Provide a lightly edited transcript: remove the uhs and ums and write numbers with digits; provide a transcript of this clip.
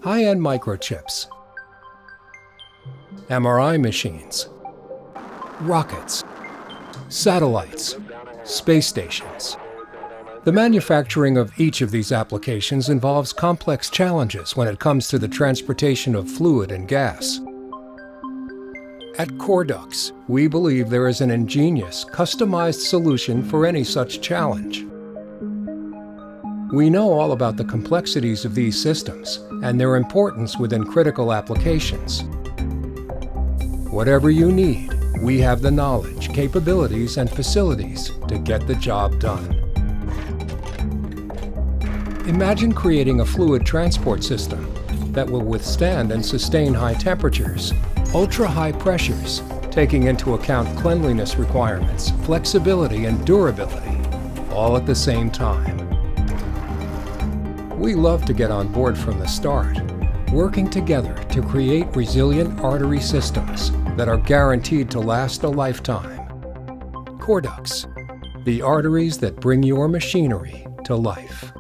high-end microchips, MRI machines, rockets, satellites, space stations. The manufacturing of each of these applications involves complex challenges when it comes to the transportation of fluid and gas. At CoreDux, we believe there is an ingenious, customized solution for any such challenge. We know all about the complexities of these systems and their importance within critical applications. Whatever you need, we have the knowledge, capabilities, and facilities to get the job done. Imagine creating a fluid transport system that will withstand and sustain high temperatures, ultra-high pressures, taking into account cleanliness requirements, flexibility, and durability, all at the same time. We love to get on board from the start, working together to create resilient artery systems that are guaranteed to last a lifetime. CoreDux, the arteries that bring your machinery to life.